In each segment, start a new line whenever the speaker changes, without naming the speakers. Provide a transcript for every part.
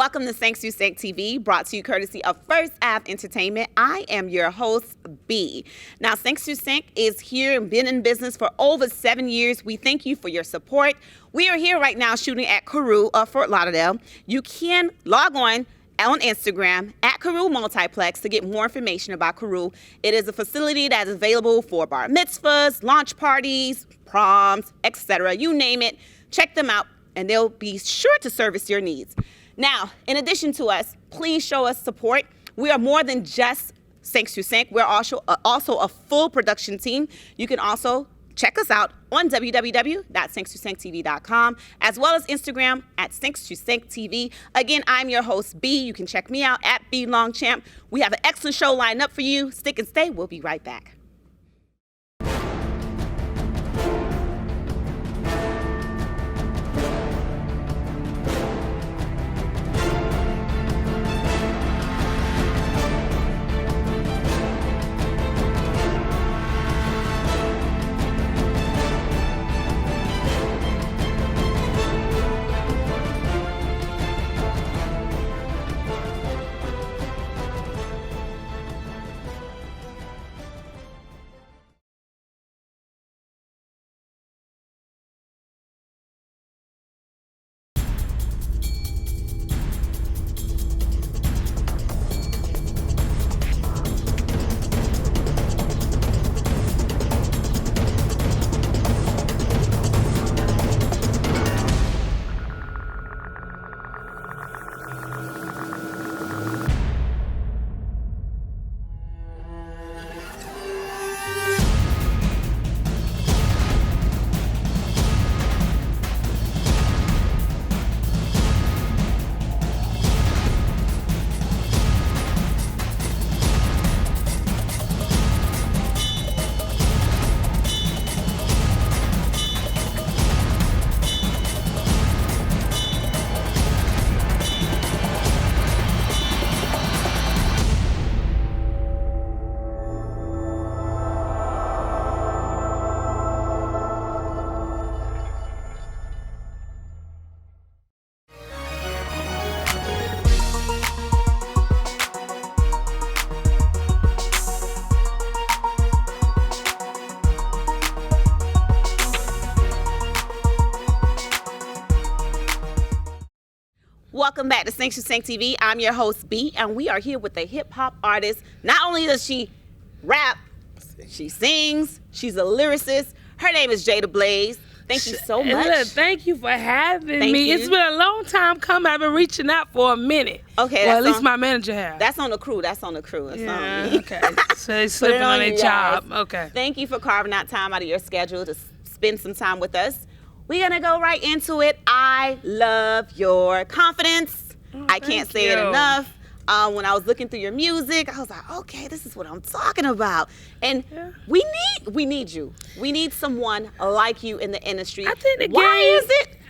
Welcome to Se21 TV, brought to you courtesy of First Ave Entertainment. I am your host, B. Now, Se21 is here and been in business for over 7 years. We thank you for your support. We are here right now shooting at Carew of Fort Lauderdale. You can log on Instagram at Carew Multiplex to get more information about Carew. It is a facility that is available for bar mitzvahs, launch parties, proms, etc. You name it. Check them out, and they'll be sure to service your needs. Now, in addition to us, please show us support. We are more than just Se21. We're also a full production team. You can also check us out on www.Se21TV.com, as well as Instagram at Se21 TV. Again, I'm your host, B. You can check me out at LONGCHAMP. We have an excellent show lined up for you. Stick and stay. We'll be right back. Welcome back to Se21 TV. I'm your host, B, and we are here with a hip-hop artist. Not only does she rap, she sings, she's a lyricist. Her name is Jada Blaze. Thank you so much.
Look, thank you for having me. It's been a long time coming. I've been reaching out for a minute.
Okay.
Well, at least my manager has.
That's on the crew. That's on the crew. It's
yeah,
on me.
Okay. So they're slipping on their job. Okay.
Thank you for carving out time out of your schedule to spend some time with us. We're going to go right into it. I love your confidence. I can't say it enough. When I was looking through your music, I was like, okay, this is what I'm talking about. And we need you. We need someone like you in the industry.
I think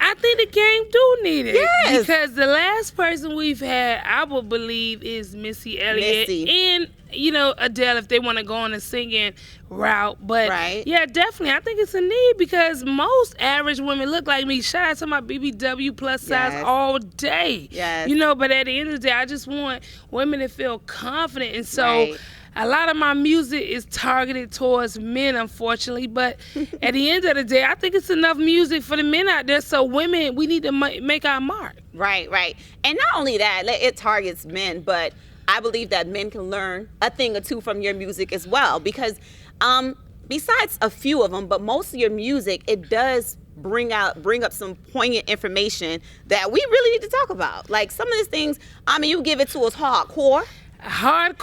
I think the game do need it.
Yes.
Because the last person we've had, I would believe, is Missy Elliott. And, you know, Adele, if they want to go on a singing route. But, yeah, definitely, I think it's a need because most average women look like me. Shout out to my BBW plus size all day.
Yes.
You know, but at the end of the day, I just want women to feel confident. And so a lot of my music is targeted towards men, unfortunately. But at the end of the day, I think it's enough music for the men out there. So women, we need to make our mark.
Right. And not only that, it targets men, but I believe that men can learn a thing or two from your music as well. Because besides a few of them, but most of your music, it does bring up some poignant information that we really need to talk about. Like some of these things, I mean, you give it to us hardcore.
I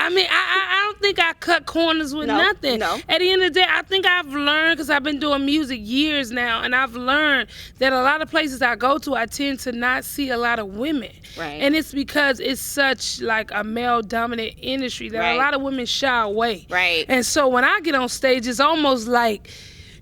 mean, I don't think I cut corners with nothing.
No.
At the end of the day, I think I've learned, because I've been doing music years now, and I've learned that a lot of places I go to, I tend to not see a lot of women.
Right.
And it's because it's such like a male-dominant industry that a lot of women shy away.
Right.
And so when I get on stage, it's almost like,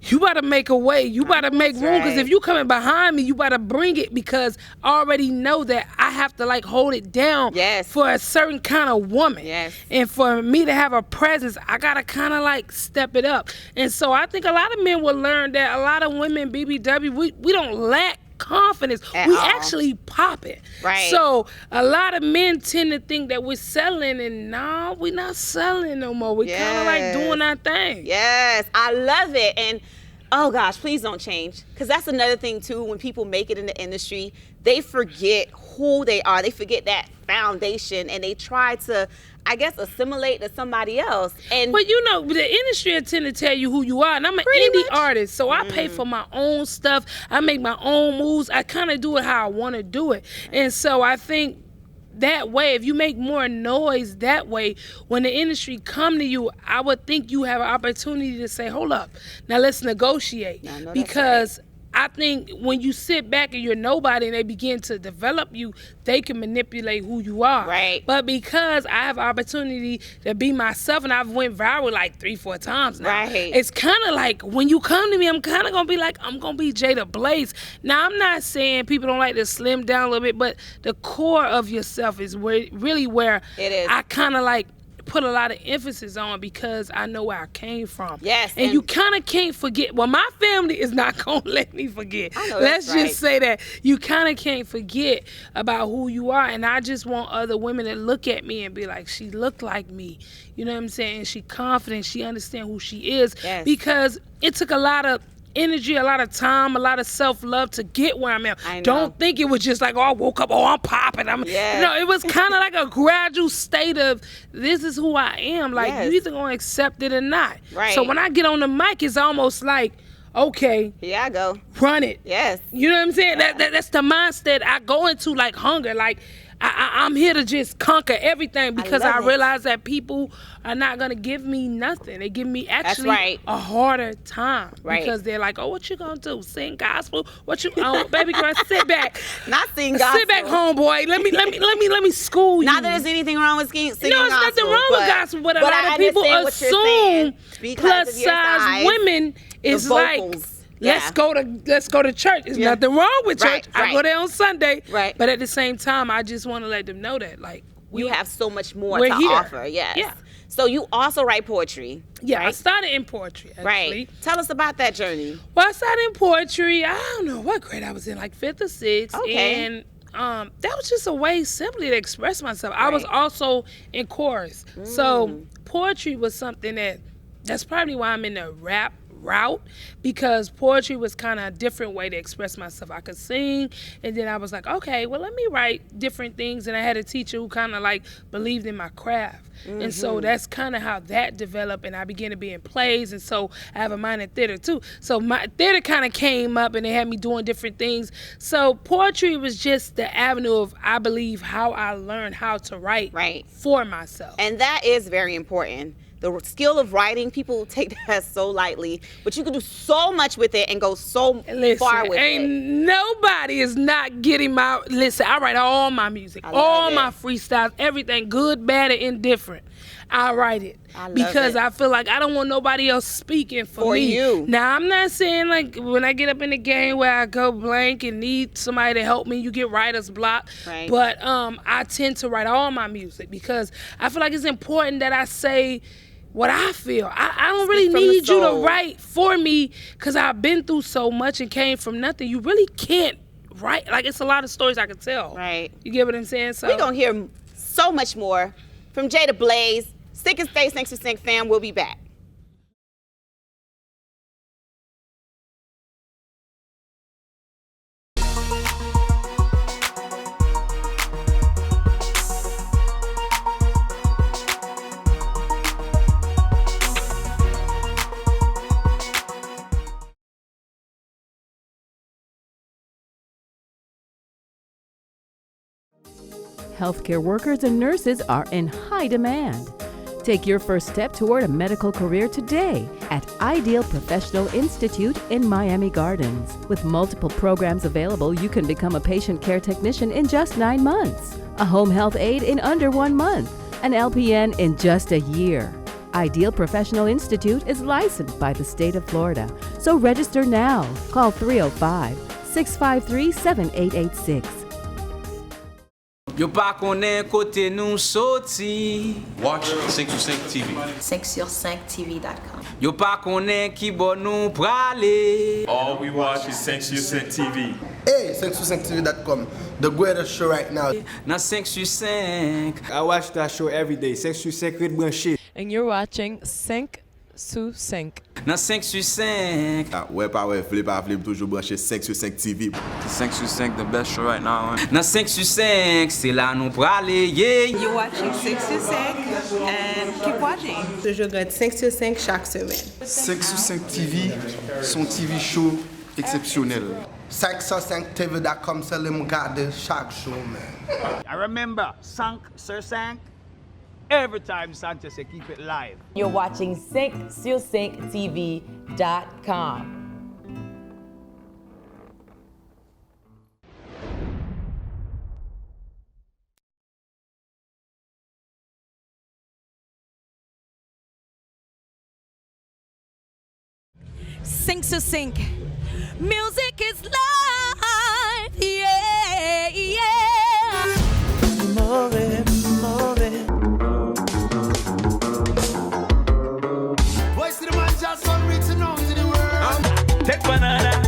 you better make a way. You better make room, because if you coming behind me, you better bring it, because I already know that I have to like hold it down for a certain kind of woman. And for me to have a presence, I gotta kind of like step it up. And so I think a lot of men will learn that a lot of women, BBW, we don't lack confidence. We actually pop it.
Right.
So a lot of men tend to think that we're selling, and no, we're not selling no more. We're kind of like doing our thing.
Yes, I love it. And oh gosh, please don't change. Because that's another thing too, when people make it in the industry, they forget who they are. They forget that foundation and they try to, I guess, assimilate to somebody else. And
but you know, the industry will tend to tell you who you are. And I'm an indie artist, so I pay for my own stuff. I make my own moves. I kind of do it how I want to do it. And so I think that way, if you make more noise that way, when the industry come to you, I would think you have an opportunity to say, hold up, now let's negotiate. Because I think when you sit back and you're nobody and they begin to develop you, they can manipulate who you are.
Right.
But because I have opportunity to be myself and I've went viral like 3-4 times now, it's kind of like when you come to me, I'm kind of going to be like, I'm going to be Jada Blaze. Now, I'm not saying people don't like to slim down a little bit, but the core of yourself is really where
it is.
I kind of like put a lot of emphasis on because I know where I came from.
Yes.
And you kind of can't forget. Well, my family is not going to let me forget. Let's just say that. You kind of can't forget about who you are. And I just want other women to look at me and be like, she looked like me. You know what I'm saying? She confident. She understands who she is.
Yes.
Because it took a lot of energy, a lot of time, a lot of self-love to get where I'm at. Don't think it was just like, oh, I woke up, oh, I'm popping. No, it was kind of like a gradual state of, this is who I am. Like, you either going to accept it or not.
Right.
So when I get on the mic, it's almost like, okay,
here I go.
Run it.
Yes.
You know what I'm saying? That's the mindset I go into, like hunger. Like, I'm here to just conquer everything because I realize that people are not going to give me nothing. They give me actually a harder time because they're like, oh, what you going to do? Sing gospel? What you, baby girl, sit back.
Not sing gospel.
Sit back, homeboy. Let me school you.
Not that there's anything wrong with singing gospel.
No, there's nothing wrong with gospel, but a lot of people assume plus size women is like, let's go to church. There's nothing wrong with church. I go there on Sunday.
Right.
But at the same time, I just want to let them know that, like,
you have so much more to offer. Yes. Yeah. So you also write poetry.
Yeah, I started in poetry, actually.
Right. Tell us about that journey.
Well, I started in poetry. I don't know what grade I was in, like 5th or 6th. Okay. And that was just a way simply to express myself. I was also in chorus. So poetry was something that's probably why I'm in the rap route, because poetry was kind of a different way to express myself. I could sing, and then I was like, okay, well, let me write different things. And I had a teacher who kind of like believed in my craft. And so that's kind of how that developed, and I began to be in plays, and so I have a minor in theater too. So my theater kind of came up, and they had me doing different things. So poetry was just the avenue of, I believe, how I learned how to write for myself.
And that is very important. The skill of writing, people take that so lightly, but you can do so much with it and go so far with it.
Ain't nobody is not getting my, listen, I write all my music, all my freestyles, everything, good, bad, and indifferent. I write it because I feel like I don't want nobody else speaking for me.
You.
Now, I'm not saying like when I get up in the game where I go blank and need somebody to help me, you get writer's block.
Right.
But I tend to write all my music because I feel like it's important that I say what I feel. I don't really need you to write for me because I've been through so much and came from nothing. You really can't write. Like, it's a lot of stories I could tell.
Right.
You get what I'm saying? So
we're going to hear so much more from Jada Blaze. Stick and stay, Thanks for Sync fam. We'll be back.
Healthcare workers and nurses are in high demand. Take your first step toward a medical career today at Ideal Professional Institute in Miami Gardens. With multiple programs available, you can become a patient care technician in just 9 months, a home health aide in under 1 month, an LPN in just a year. Ideal Professional Institute is licensed by the state of Florida, so register now. Call 305-653-7886.
Yo pa konen kote nou soti.
Watch Se21 TV.
Se21TV.com.
Yo pa konen ki bon nou prale.
All we watch is Se21 TV.
Hey, 5sur5tv.com. The greatest show right now.
Now 5sur5.
I watch that show every day. 5sur5 Red Branché.
And you're watching 5sur5.
Now 5sur5.
Ouais, pas ouais, flip, toujours branché 5sur5 TV.
5sur5, the best show right now. Now 5sur5, c'est là nous praler, yeah.
You're watching 5sur5 and keep watching. Je regarde 5sur5 chaque semaine.
5sur5 TV, son TV show exceptionnel.
5sur5tv.com, c'est le regarder chaque show, man.
I remember 5sur5. Every time Sanchez say keep it live.
You're watching 5sur5tv.com.
Sync to sync. Music is life. Yeah, yeah.
Move it, move it.
Voice to the man, just on reaching out to the world.
Take banana.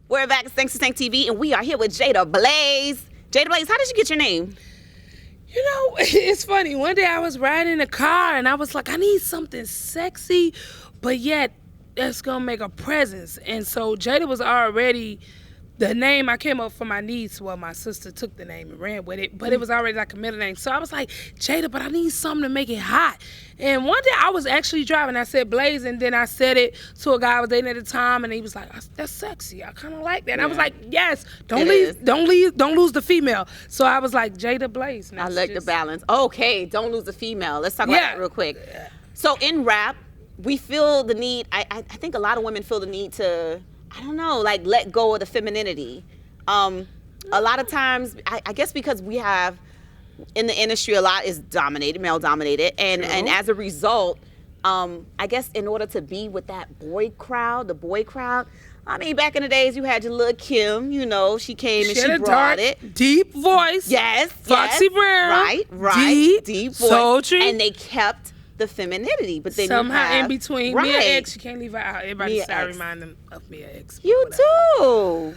We're back at Thanks to Tank TV, and we are here with Jada Blaze. Jada Blaze, how did you get your name?
You know, it's funny. One day I was riding in a car, and I was like, I need something sexy, but yet that's going to make a presence. And so Jada was already the name I came up for my niece. Well, my sister took the name and ran with it, but it was already like a middle name. So I was like, Jada, but I need something to make it hot. And one day I was actually driving. I said Blaze, and then I said it to a guy I was dating at the time, and he was like, "That's sexy. I kind of like that." And I was like, "Yes, don't lose the female." So I was like, Jada Blaze.
I like the balance. Okay, don't lose the female. Let's talk about that real quick. So in rap, we feel the need. I think a lot of women feel the need to, I don't know, like let go of the femininity. A lot of times, I guess because we have in the industry a lot is dominated, male dominated, and as a result, I guess in order to be with that boy crowd, I mean, back in the days, you had your little Kim, you know, she came and she brought it.
Deep voice.
Yes.
Foxy Brown.
Right. Deep voice.
Sultry.
And they kept the femininity, but then
somehow
you have,
in between, Mia X, you can't leave her out. Everybody say I remind them of Mia X.
You too.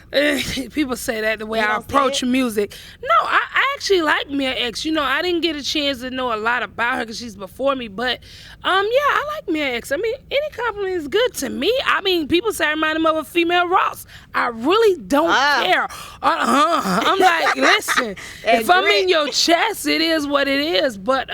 People say that the way I approach music. No, I actually like Mia X. You know, I didn't get a chance to know a lot about her because she's before me, but yeah, I like Mia X. I mean, any compliment is good to me. I mean, people say I remind them of a female Ross. I really don't care. I'm like, listen, if I'm in your chest, it is what it is. But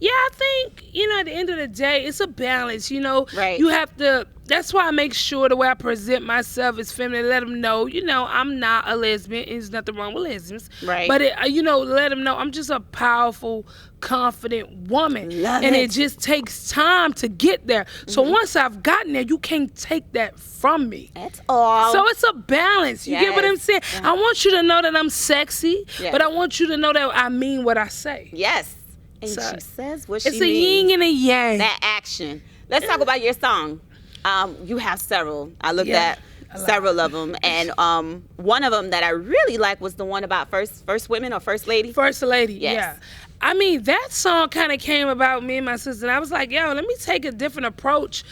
yeah, I think, you know, at the end of the day, it's a balance, you know.
Right.
You have to, that's why I make sure the way I present myself is feminine. Let them know, you know, I'm not a lesbian. There's nothing wrong with lesbians.
Right.
But, you know, let them know I'm just a powerful, confident woman. It just takes time to get there. So once I've gotten there, you can't take that from me.
That's all.
So it's a balance. You get what I'm saying? Yeah. I want you to know that I'm sexy, but I want you to know that I mean what I say.
Yes. And she says what she means.
It's a yin and a yang.
That action. Let's talk about your song. You have several. I looked at several of them, and one of them that I really like was the one about first women or first lady.
First lady.
Yes.
Yeah. I mean, that song kind of came about me and my sister, and I was like, yo, let me take a different approach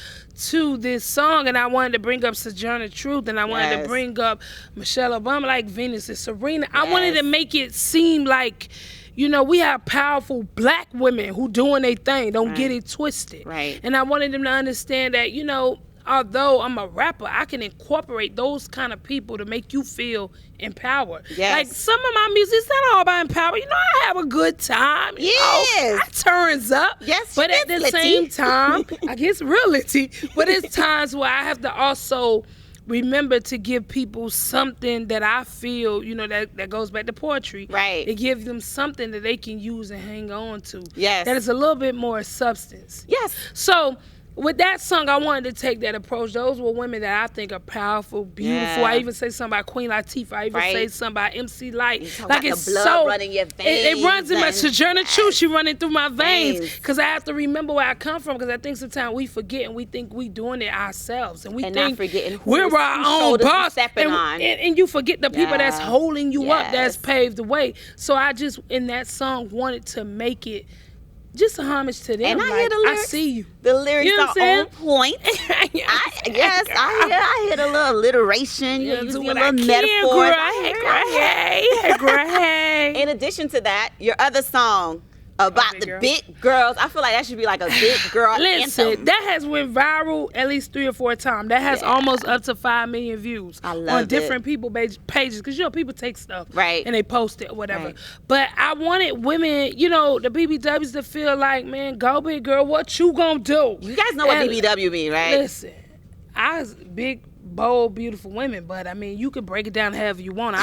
to this song, and I wanted to bring up Sojourner Truth, and I wanted to bring up Michelle Obama, like Venus and Serena. I wanted to make it seem like, you know, we have powerful black women who doing their thing. Don't get it twisted.
Right.
And I wanted them to understand that, you know, although I'm a rapper, I can incorporate those kind of people to make you feel empowered.
Yes.
Like some of my music, it's not all about empower. You know, I have a good time. You know, I turns up.
Yes.
But at the same time, I guess real litty. But it's times where I have to also remember to give people something that I feel, you know, that goes back to poetry.
Right.
It gives them something that they can use and hang on to.
Yes.
That is a little bit more substance.
Yes.
So with that song, I wanted to take that approach. Those were women that I think are powerful, beautiful. I even say something about Queen Latifah. I even say something about MC Light.
Like it's the blood running your veins.
It runs in my Sojourner Truth. She running through my veins because I have to remember where I come from. Because I think sometimes we forget and we think we doing it ourselves, and we think we're our own boss. And you forget the people that's holding you up, that's paved the way. So I just in that song wanted to make it just a homage to them.
And I hear the lyrics.
I see you.
The lyrics are on point. I hear the little alliteration. You're using your little metaphors. In addition to that, your other song about the big girls, I feel like that should be like a big girl anthem.
That has went viral at least 3 or 4 times. That has almost up to 5 million views on different people pages. Because, people take stuff and they post it or whatever. But I wanted women, the BBWs to feel like, man, go big girl, what you gonna do?
You guys know what BBW mean, right?
Listen, I was big, bold, beautiful women, but I mean, you can break it down however you want.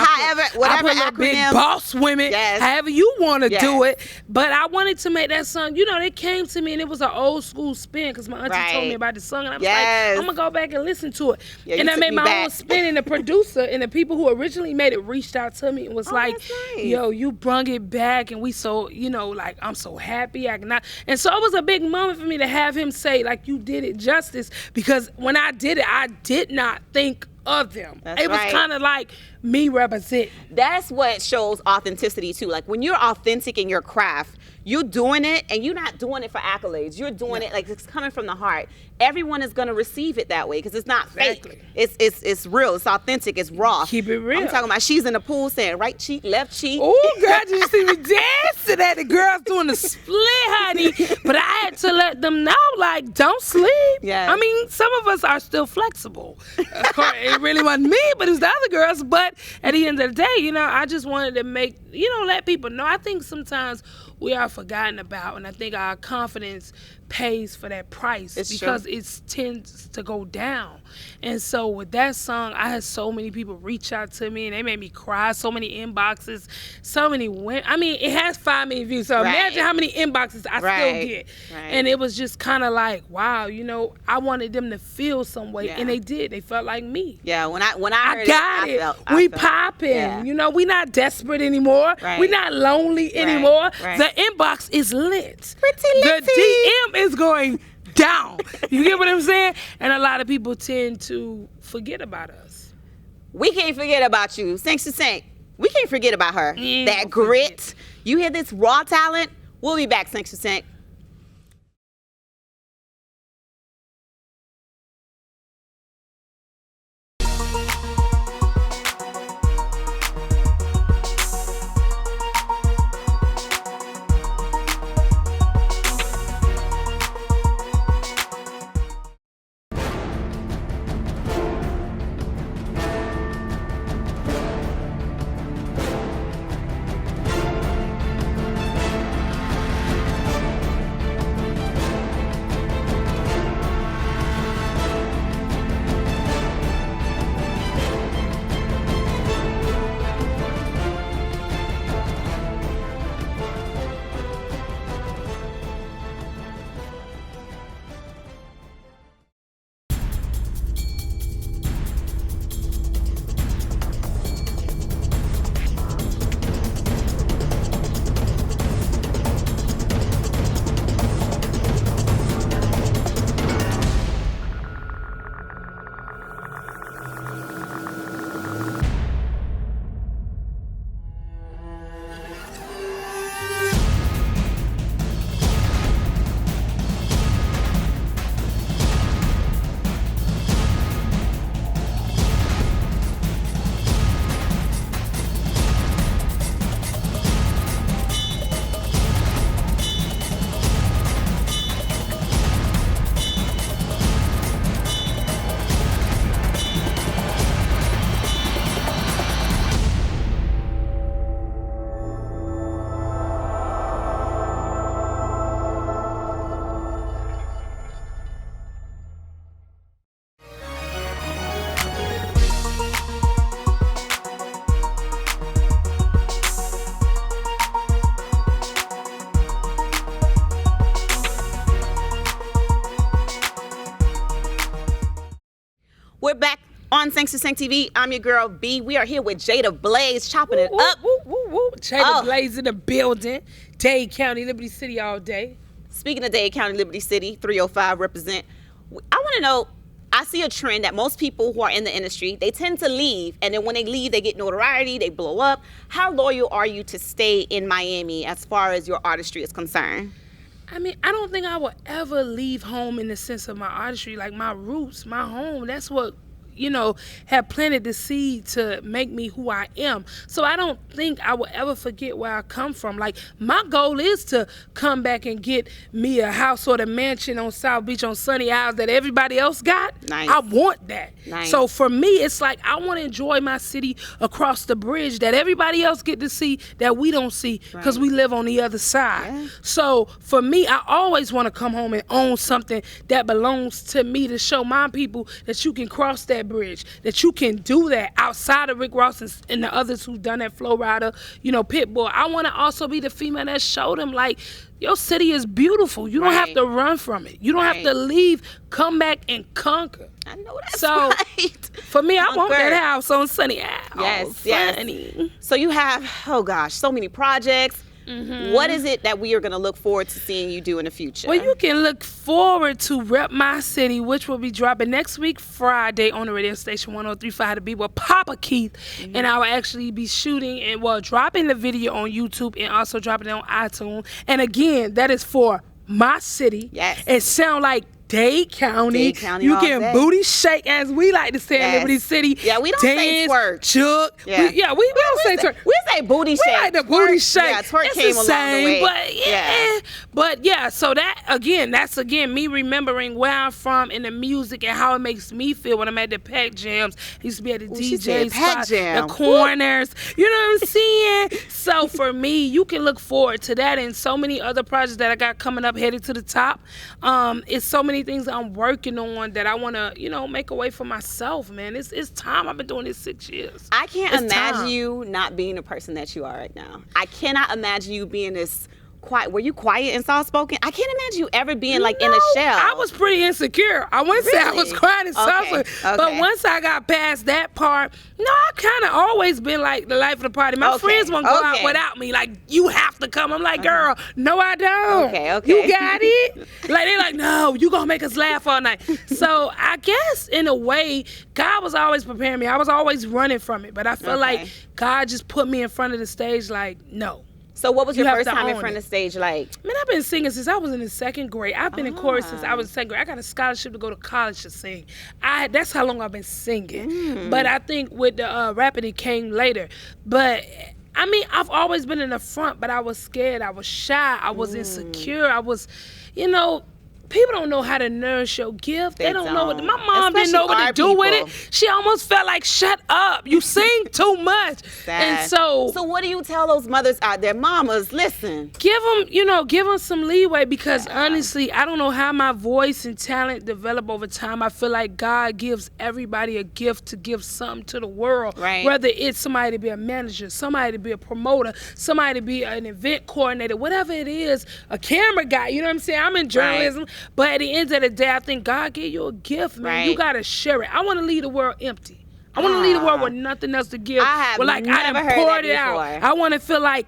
Whatever
I put big boss women, however you want to do it. But I wanted to make that song. They came to me and it was an old school spin because my auntie told me about the song, and I was like, I'm gonna go back and listen to it. And I made my own spin. And the producer and the people who originally made it reached out to me and was like, "Yo, you brung it back, and we so like I'm so happy I cannot." And so it was a big moment for me to have him say like, "You did it justice," because when I did it, I did not think of them. It was kind of like me represent.
That's what shows authenticity too. Like when you're authentic in your craft, you're doing it and you're not doing it for accolades. You're doing it like it's coming from the heart. Everyone is going to receive it that way because it's not fake. It's real. It's authentic. It's raw.
Keep it real.
I'm talking about she's in the pool saying right cheek, left cheek.
Oh, girl, did you see me dancing at the girls doing the split, honey? But I had to let them know, like, don't sleep.
Yeah.
I mean, some of us are still flexible. Of course, it really wasn't me, but it was the other girls. But at the end of the day, I just wanted to make, let people know. I think sometimes we are forgotten about, and I think our confidence pays for that price because it tends to go down. And so with that song, I had so many people reach out to me and they made me cry, so many inboxes, so many women. I mean, it has 5 million views, so imagine how many inboxes I still get. And it was just kind of like, wow, I wanted them to feel some way, and they did. They felt like me.
Yeah, when I heard
we popping. We not desperate anymore. We not lonely anymore. The inbox is lit. The DM is going down. You get what I'm saying? And a lot of people tend to forget about us.
We can't forget about you. Thanks to Sank. We can't forget about her. That grit. You hear this raw talent? We'll be back, thanks to Sank. Thanks to Sync TV. I'm your girl, B. We are here with Jada Blaze, chopping it up.
Jada Blaze in the building. Dade County, Liberty City all day.
Speaking of Dade County, Liberty City, 305 represent. I want to know, I see a trend that most people who are in the industry, they tend to leave, and then when they leave, they get notoriety, they blow up. How loyal are you to stay in Miami as far as your artistry is concerned?
I mean, I don't think I will ever leave home in the sense of my artistry, like my roots, my home. That's what, you know, have planted the seed to make me who I am. So I don't think I will ever forget where I come from. Like, my goal is to come back and get me a house or a mansion on South Beach on Sunny Isles that everybody else got.
Nice.
I want that.
Nice.
So for me, it's like I want to enjoy my city across the bridge that everybody else get to see that we don't see because we live on the other side.
Yeah.
So for me, I always want to come home and own something that belongs to me to show my people that you can cross that bridge, that you can do that outside of Rick Ross and the others who've done that, Flo Rida, you know, Pitbull. I want to also be the female that showed them, like, your city is beautiful. You don't have to run from it. You don't have to leave, come back and conquer.
I know that's
right. For me, I want that house on Sunny Isles.
Yes. So you have, oh gosh, so many projects. What is it that we are going to look forward to seeing you do in the future?
Well, you can look forward to Rep My City, which will be dropping next week, Friday, on the radio station 103.5 to be with Papa Keith. And I will actually be shooting and, well, dropping the video on YouTube and also dropping it on iTunes. And again, that is for my city.
Yes.
It sound like Dade County. You can booty shake, as we like to say in Liberty City.
Yeah, we don't say twerk.
Chook.
Yeah.
We don't say twerk.
We say booty shake.
We like the booty shake.
Yeah, twerk
it's
came
the
along
same,
the way.
But so that's me remembering where I'm from and the music and how it makes me feel when I'm at the pack jams. I used to be at the DJ spot, the corners. You know what I'm saying? So for me, you can look forward to that and so many other projects that I got coming up, headed to the top. It's so many things I'm working on that I want to, you know, make a way for myself, man. It's time. I've been doing this 6 years.
I can't imagine you not being the person that you are right now. I cannot imagine you being this quiet. Were you quiet and soft-spoken? I can't imagine you ever being like in a shell.
I was pretty insecure. I wouldn't say I was quiet and soft-spoken. But once I got past that part, I kind of always been like the life of the party. My friends won't go out without me. Like, you have to come. I'm like, girl, no, I don't. You got it? Like, they're like, no, you gonna make us laugh all night. So I guess in a way, God was always preparing me. I was always running from it. But I feel like God just put me in front of the stage like, no.
So what was your first time in front of the stage like?
Man, I've been singing since I was in the 2nd grade. I've been in chorus since I was in 2nd grade. I got a scholarship to go to college to sing. That's how long I've been singing. But I think with the rapping, it came later. But I mean, I've always been in the front, but I was scared. I was shy. I was insecure. I was, you know, people don't know how to nourish your gift. They don't know what. My mom didn't know what to do with it. She almost felt like, shut up. You sing too much. And so
what do you tell those mothers out there? Mamas, listen.
Give them some leeway because honestly, I don't know how my voice and talent develop over time. I feel like God gives everybody a gift to give something to the world.
Right.
Whether it's somebody to be a manager, somebody to be a promoter, somebody to be an event coordinator, whatever it is, a camera guy, you know what I'm saying? I'm in journalism. Right. But at the end of the day, I think God gave you a gift, man. You got to share it. I want to leave the world empty. I want to leave the world with nothing else to give.
I never heard that before.
I want to feel like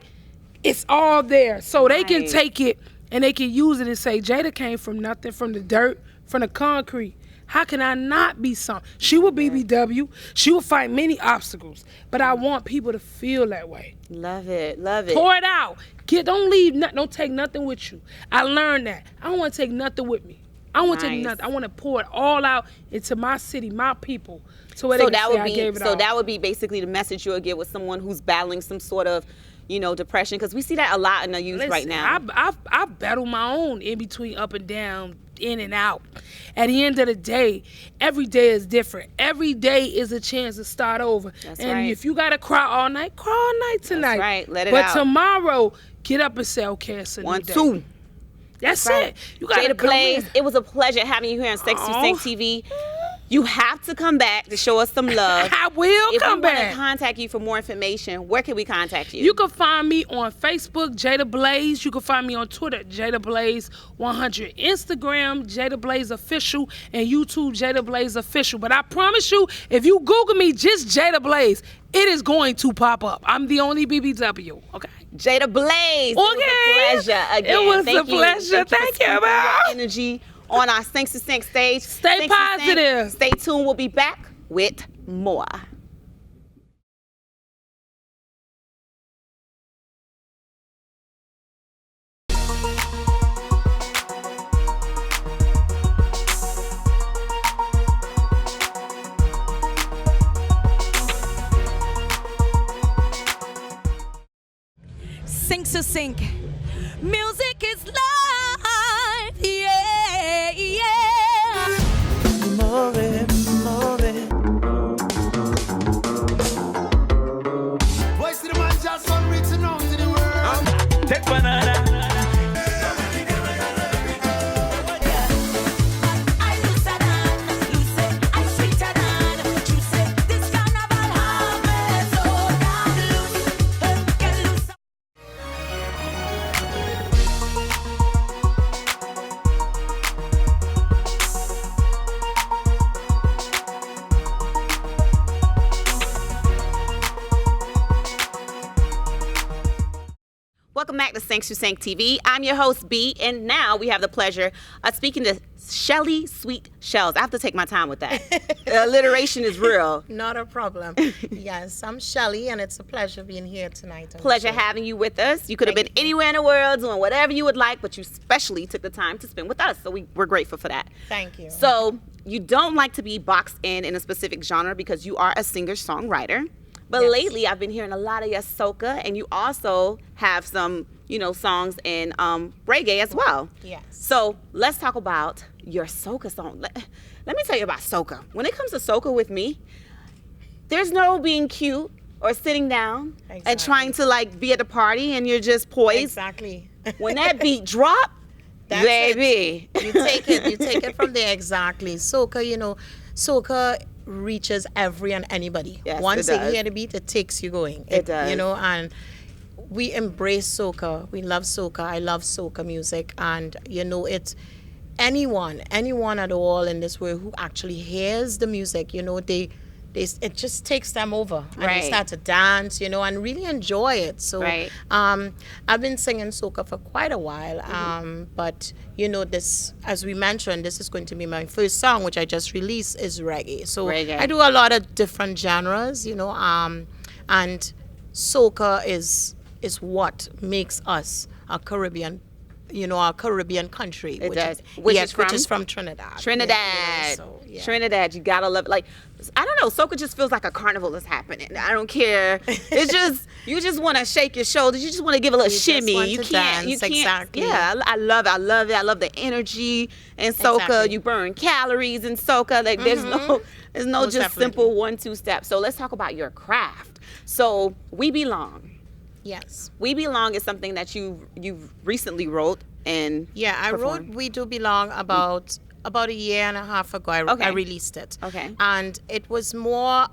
it's all there. So they can take it and they can use it and say, Jada came from nothing, from the dirt, from the concrete. How can I not be something? She will BBW. She will fight many obstacles. But I want people to feel that way.
Love it. Love it.
Pour it out. Don't leave. Don't take nothing with you. I learned that. I don't want to take nothing with me. I don't want to take nothing. I want to pour it all out into my city, my people. So
that would be basically the message you would give with someone who's battling some sort of, you know, depression, because we see that a lot in the youth right now.
I battle my own in between up and down, in and out. At the end of the day, every day is different. Every day is a chance to start over. If you got to cry all night tonight.
That's right. Let it out.
But tomorrow, get up and say, okay, it's a new day.
1, 2.
That's it. You got
Jada Blaze, it was a pleasure having you here on Se21 TV. You have to come back to show us some love.
I will come back.
If we want to contact you for more information, where can we contact you?
You can find me on Facebook, Jada Blaze. You can find me on Twitter, Jada Blaze 100. Instagram, Jada Blaze Official. And YouTube, Jada Blaze Official. But I promise you, if you Google me, just Jada Blaze, it is going to pop up. I'm the only BBW. Okay.
Jada Blaze.
Okay.
It was a pleasure again.
It was a pleasure. Thank you, man.
Energy on our Sinks to Sink stage.
Stay positive.
Stay tuned. We'll be back with more.
Sinks to Sink. Music is life. Yeah, yeah.
More, more.
Voice of the man just on reaching out to the world.
Take banana.
Welcome back to Sinks to Sink TV. I'm your host, B, and now we have the pleasure of speaking to Shelly Sweetshells. I have to take my time with that. The alliteration is real.
Not a problem. Yes, I'm Shelly, and it's a pleasure being here tonight.
Pleasure having you with us. You could have been anywhere in the world doing whatever you would like, but you especially took the time to spend with us, so we're grateful for that.
Thank you.
So you don't like to be boxed in a specific genre because you are a singer-songwriter. But lately, I've been hearing a lot of your soca, and you also have some, songs in reggae as well.
Yes.
So let's talk about your soca song. Let me tell you about soca. When it comes to soca with me, there's no being cute or sitting down and trying to be at the party and you're just poised.
Exactly.
When that beat drop, baby.
You take it from there. Exactly. Soca, soca reaches every and anybody.
Yes,
Once they hear the beat, it takes you going.
It does.
And we embrace soca. We love soca. I love soca music, and it's anyone at all in this world who actually hears the music. It just takes them over, and they start to dance, and really enjoy it. So, I've been singing soca for quite a while, but this, as we mentioned, this is going to be my first song, which I just released, is reggae. So I do a lot of different genres, and soca is what makes us a Caribbean. Our Caribbean country, which is from Trinidad.
Trinidad, you gotta love it. I don't know, soca just feels like a carnival is happening. I don't care. It's just you just want to shake your shoulders. You just want to give a little shimmy. You can't.
Exactly.
Yeah, I love it. I love the energy in soca.
Exactly.
You burn calories in soca. There's no just
definitely.
simple 1-2 steps. So let's talk about your craft. So We Belong.
Yes.
We Belong is something that you've recently wrote and
I wrote We Do Belong about a year and a half ago. I released it.
Okay.
And it was more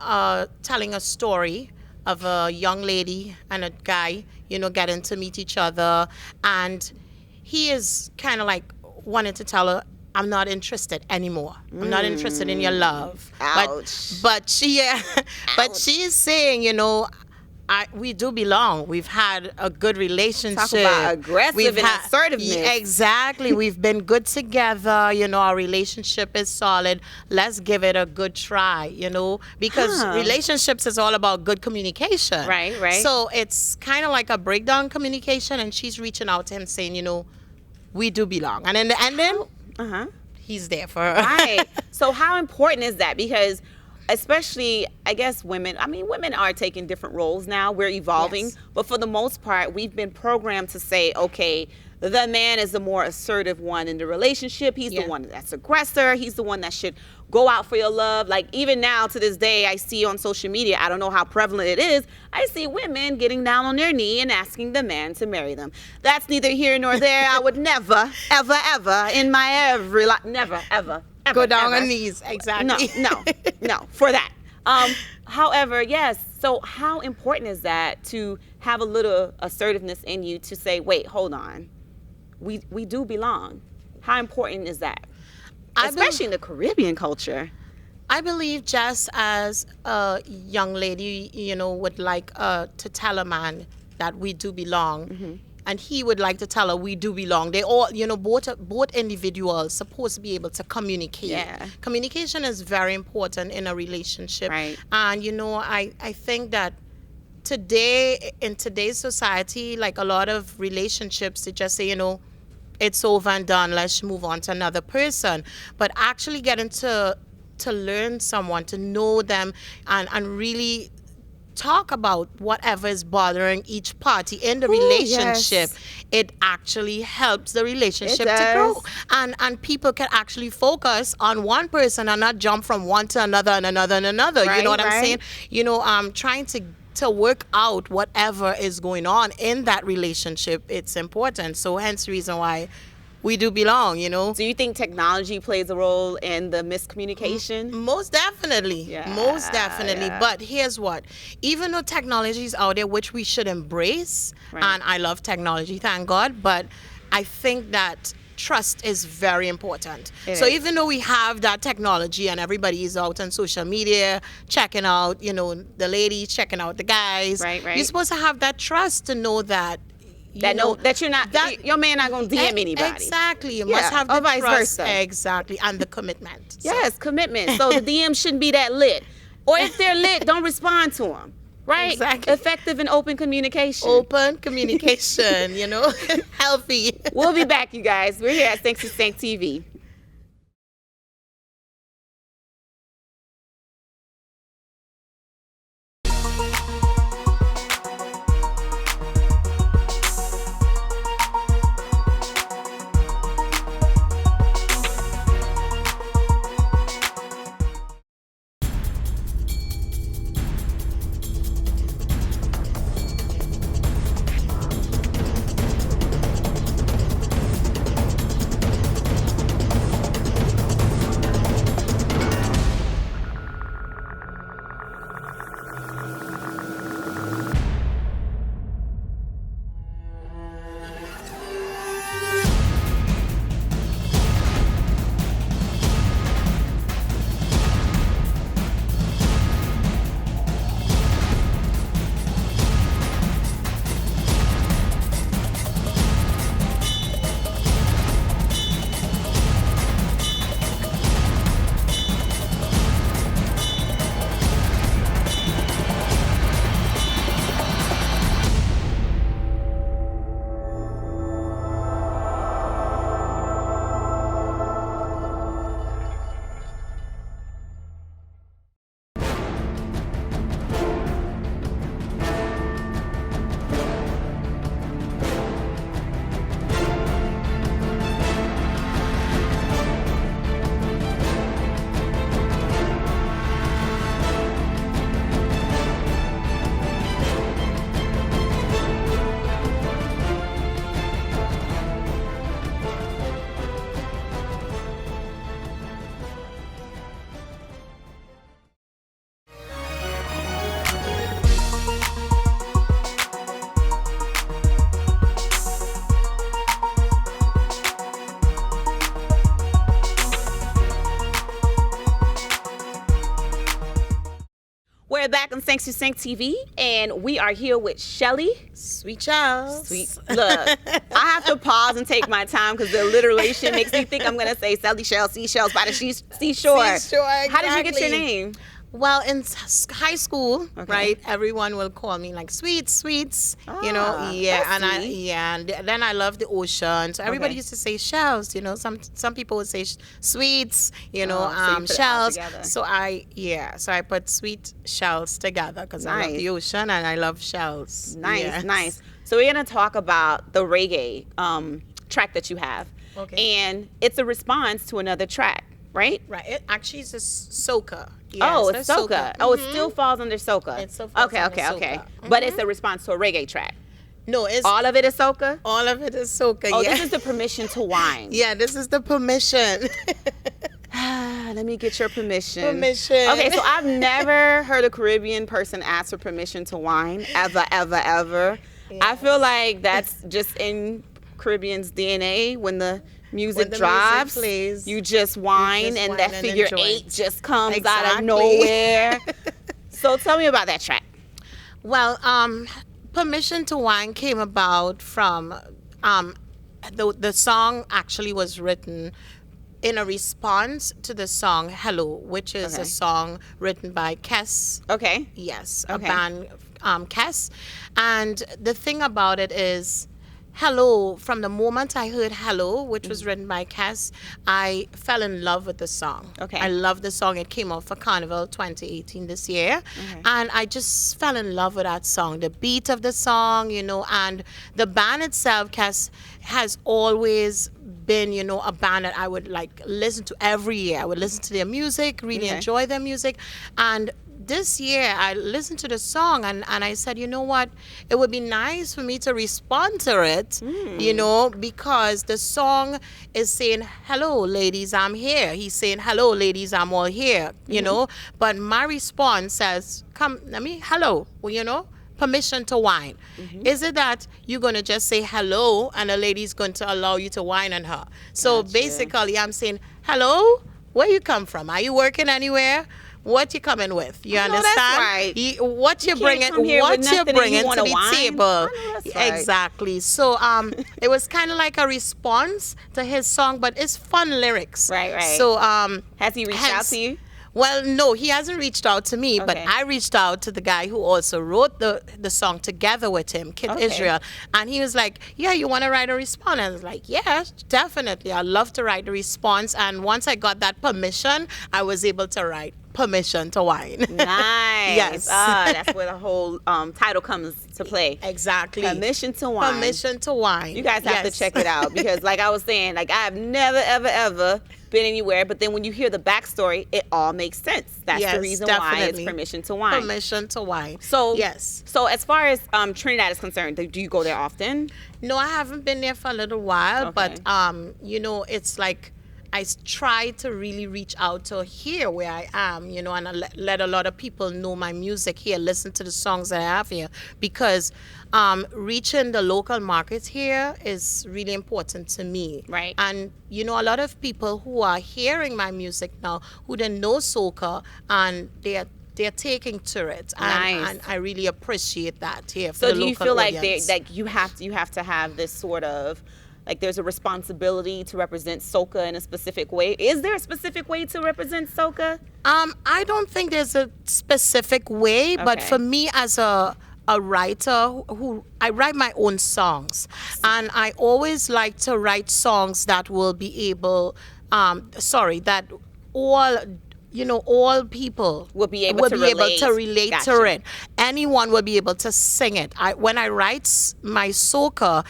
telling a story of a young lady and a guy, getting to meet each other, and he is kind of wanting to tell her, I'm not interested anymore. I'm not interested in your love.
Ouch.
But she is saying, we do belong. We've had a good relationship.
Talk about aggressive and assertiveness.
Exactly. We've been good together. Our relationship is solid. Let's give it a good try, because relationships is all about good communication.
Right.
So it's kind of like a breakdown communication, and she's reaching out to him saying, we do belong. And in the ending, he's there for her.
Right. So how important is that? Because especially, I guess, women are taking different roles now. We're evolving.
Yes.
But for the most part, we've been programmed to say, okay, the man is the more assertive one in the relationship. He's the one that's aggressor. He's the one that should go out for your love. Even now, to this day, I see on social media, I don't know how prevalent it is, I see women getting down on their knee and asking the man to marry them. That's neither here nor there. I would never, ever, ever in my every life, never, ever
Go down on knees. Exactly.
No, for that. However, yes. So how important is that to have a little assertiveness in you to say, wait, hold on. We do belong. How important is that? Especially in the Caribbean culture.
I believe just as a young lady, would like to tell a man that we do belong, and he would like to tell her we do belong. They all, both individuals supposed to be able to communicate.
Yeah.
Communication is very important in a relationship.
Right.
And, I think that today, in today's society, like a lot of relationships, they just say, it's over and done, let's move on to another person. But actually getting to learn someone, to know them, and really talk about whatever is bothering each party in the relationship, it actually helps the relationship to grow. And people can actually focus on one person and not jump from one to another and another and another.
Right,
you know what I'm saying? Trying to work out whatever is going on in that relationship, it's important. So hence the reason why we do belong, Do
you think technology plays a role in the miscommunication?
Most definitely. Most definitely.
Yeah.
But here's what. Even though technology is out there, which we should embrace, and I love technology, thank God, but I think that trust is very important. So even though we have that technology and everybody is out on social media checking out, the ladies checking out the guys, you're supposed to have that trust to know that
that you're not, your man not gonna DM anybody.
Exactly. You must have the
vice
trust.
versa.
Exactly. And the commitment.
Yes, commitment. So the DM shouldn't be that lit. Or if they're lit, don't respond to them. Right?
Exactly.
Effective and open communication.
Open communication, healthy.
We'll be back, you guys. We're here at Thanks to Sank TV. We're back on Thanks to Sank TV, and we are here with Shelly
Sweetshells.
Look, I have to pause and take my time because the alliteration makes me think I'm going to say Shelly Shells, Seashells by the seashore.
Seashore, exactly.
How did you get your name?
Well, in high school, right, everyone will call me like Sweets, and then I love the ocean, so everybody used to say shells, some people would say sweets, shells. So I put sweet shells together because I love the ocean and I love shells.
Nice. So we're gonna talk about the reggae track that you have, and it's a response to another track. Right?
Right. It actually is a soca.
Yeah, it's soca. Oh, it still falls under soca.
It still falls under soca.
Okay. But it's a response to a reggae track.
No, it's
all of it is soca?
All of it is soca.
Oh, this is the permission to whine.
Yeah, this is the permission.
let me get your permission.
Permission.
Okay, so I've never heard a Caribbean person ask for permission to whine, ever, ever, ever. Yes. I feel like that's just in Caribbean's DNA. When the music drops, you just whine, and that figure 8 just comes out of nowhere. So tell me about that track.
Well, Permission to Whine came about from the song actually was written in a response to the song Hello, which is a song written by Kes.
Okay.
Yes, a band, Kes. And the thing about it is, Hello, from the moment I heard Hello, which was written by Kes, I fell in love with the song.
Okay.
I love the song. It came out for Carnival 2018 this year. Okay. And I just fell in love with that song. The beat of the song, you know, and the band itself, Kes, has always been, you know, a band that I would like listen to every year. I would listen to their music, really enjoy their music. And this year I listened to the song and I said, you know what, it would be nice for me to respond to it, you know, because the song is saying, hello ladies, I'm here. He's saying, hello ladies, I'm all here, you know, but my response says, come, hello, well, you know, permission to whine. Is it that you're going to just say hello and the lady's going to allow you to whine on her? So basically I'm saying, hello, where you come from? Are you working anywhere? What you coming with? You understand?
That's right.
What you bringing? What you bringing to the table?
Right.
Exactly. So it was kind of like a response to his song, but it's fun lyrics.
Right.
So
has he reached out to you?
Well, no, he hasn't reached out to me, but I reached out to the guy who also wrote the song together with him, Kid Israel. And he was like, yeah, you want to write a response? And I was like, yeah, definitely. I'd love to write a response. And once I got that permission, I was able to write Permission to Whine.
Nice.
Yes.
That's where the whole title comes to play.
Exactly.
Permission to Whine.
Permission to Whine.
You guys have to check it out because like I was saying, like I have never, ever, ever been anywhere, but then when you hear the backstory, it all makes sense. That's the reason why it's Permission to Whine.
Permission to Whine.
So
yes.
So as far as Trinidad is concerned, do you go there often?
No, I haven't been there for a little while, but you know, it's like I try to really reach out to here where I am, you know, and I let a lot of people know my music here, listen to the songs that I have here, because reaching the local markets here is really important to me.
Right.
And, you know, a lot of people who are hearing my music now, who don't know soca, and they're taking to it. And I really appreciate that here for the local audience. So do you feel
like you have to have this sort of, like there's a responsibility to represent soca in a specific way? Is there a specific way to represent soca?
I don't think there's a specific way, but for me as a writer who I write my own songs, and I always like to write songs that will be able, that all people
will be able to relate
to it. Anyone will be able to sing it. When I write my soca,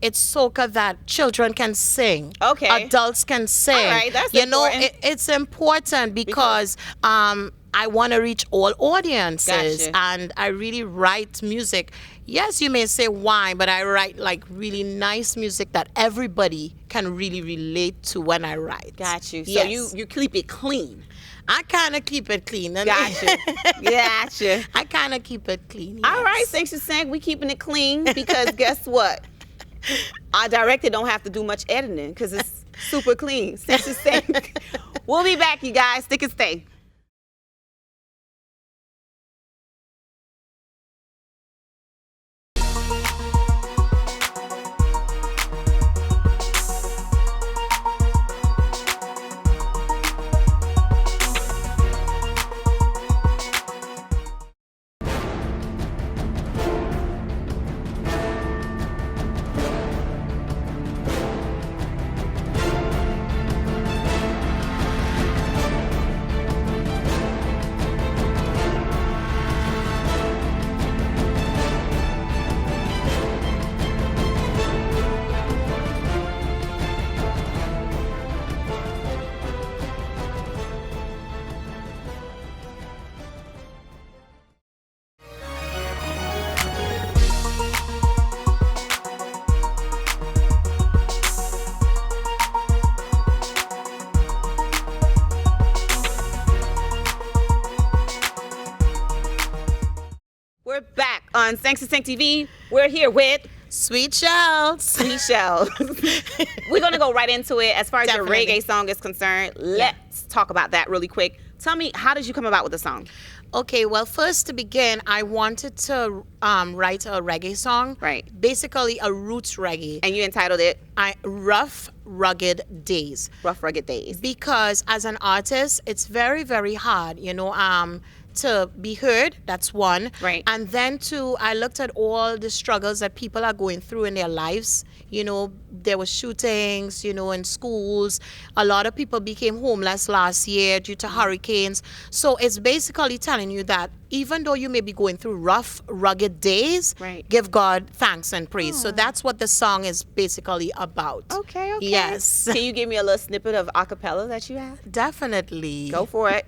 it's soca that children can sing. Adults can sing.
All right, that's
important. It's important because I want to reach all audiences. And I really write music. Yes, you may say why, but I write like really nice music that everybody can really relate to when I write.
Got you. So
yes.
you keep it clean.
I kind of keep it clean.
Gotcha.
I kind of keep it clean.
Yes. All right, thanks for saying we keeping it clean because guess what? Our director don't have to do much editing because it's super clean. Thanks for saying. We'll be back, you guys. Stick and stay. We're back on Thanks to Sync TV. We're here with
Sweetshells.
Sweetshells. We're going to go right into it. As far as your reggae song is concerned, let's talk about that really quick. Tell me, how did you come about with the song?
Okay, well, first to begin, I wanted to write a reggae song.
Right.
Basically, a roots reggae.
And you entitled it?
Rough, Rugged Days.
Rough, Rugged Days.
Because as an artist, it's very, very hard, to be heard. That's one.
Right.
And then two, I looked at all the struggles that people are going through in their lives. There were shootings, in schools. A lot of people became homeless last year due to hurricanes. So it's basically telling you that even though you may be going through rough, rugged days, give God thanks and praise. So that's what the song is basically about.
Okay.
Yes.
Can you give me a little snippet of a cappella that you have?
Definitely.
Go for it.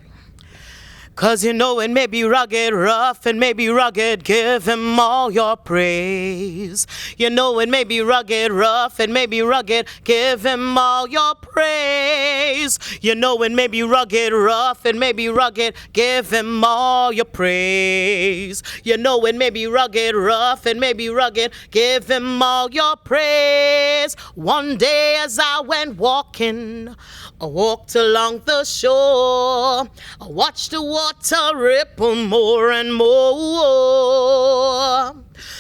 'Cause it may be rugged, rough, and may be rugged, give him all your praise. It may be rugged, rough, and may be rugged, give him all your praise. It may be rugged, rough, and may be rugged, give him all your praise. It may be rugged, rough, and may be rugged, give him all your praise. One day as I went walking, I walked along the shore, I watched the water ripple more and more.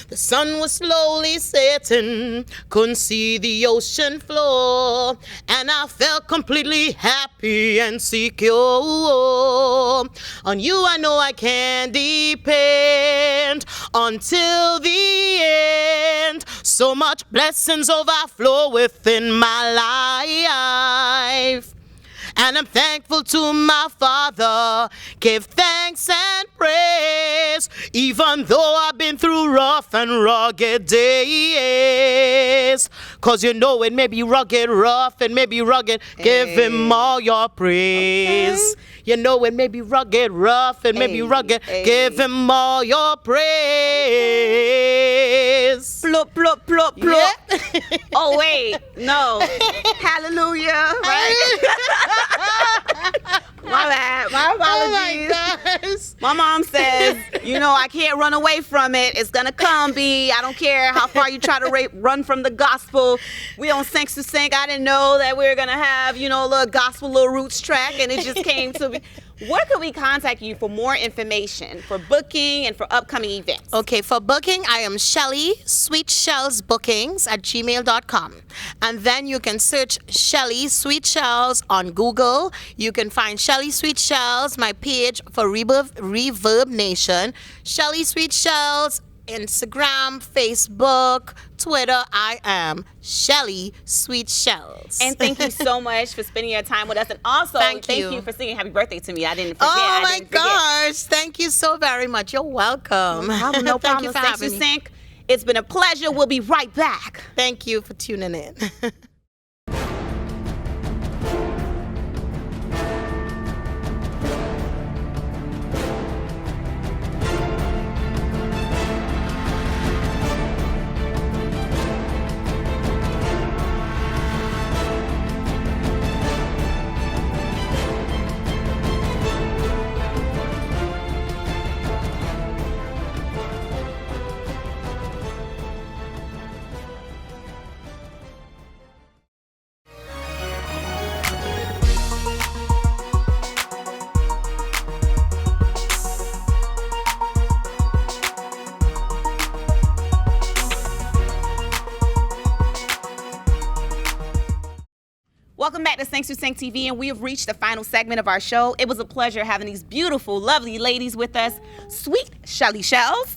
The sun was slowly setting, couldn't see the ocean floor, and I felt completely happy and secure. On you I know I can depend until the end. So much blessings overflow within my life. And I'm thankful to my Father, give thanks and praise, even though I've been through rough and rugged days. 'Cause it may be rugged, rough, and may be rugged, give him all your praise. It may be rugged, rough, and may be rugged, give him all your praise.
Plop, plop, plop, plop. Yeah. Oh, wait, no. Hallelujah, right? My bad. My apologies.
Oh my gosh.
My mom says, I can't run away from it. It's going to come, B. I don't care how far you try to run from the gospel. We on Thanks to Sync. I didn't know that we were going to have, a little gospel, little roots track, and it just came to me. Where can we contact you for more information, for booking and for upcoming events?
Okay, for booking, I am Shelly Sweetshells Bookings at gmail.com. And then you can search Shelly Sweetshells on Google. You can find Shelly Sweetshells, my page for Reverb Nation. Shelly Sweetshells, Instagram, Facebook, Twitter. I am Shelly Sweetshells.
And thank you so much for spending your time with us. And also, thank you for singing happy birthday to me. I didn't forget.
Oh my gosh. Thank you so very much. You're welcome.
No problem.
Thank you for
Thanks
having
to
me.
Sync. It's been a pleasure. We'll be right back.
Thank you for tuning in.
Welcome back to Thanks to Sync TV, and we have reached the final segment of our show. It was a pleasure having these beautiful, lovely ladies with us. Sweet Shelly Shells.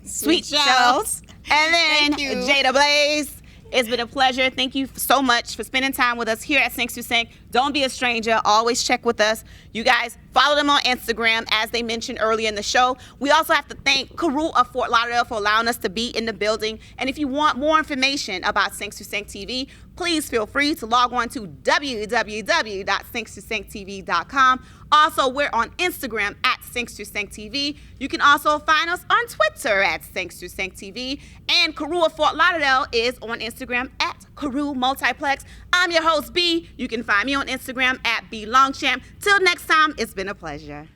Sweetshells. And then Jada Blaze. It's been a pleasure. Thank you so much for spending time with us here at Thanks to Sync. Don't be a stranger. Always check with us. You guys follow them on Instagram, as they mentioned earlier in the show. We also have to thank Carew of Fort Lauderdale for allowing us to be in the building. And if you want more information about Thanks to Sync TV, please feel free to log on to www.thankstosynctv.com. Also, we're on Instagram at Thanks to Sync TV. You can also find us on Twitter at Thanks to Sync TV. And Carew of Fort Lauderdale is on Instagram at Carew Multiplex. I'm your host, B. You can find me on Instagram at BLongChamp. Till next time, it's been a pleasure.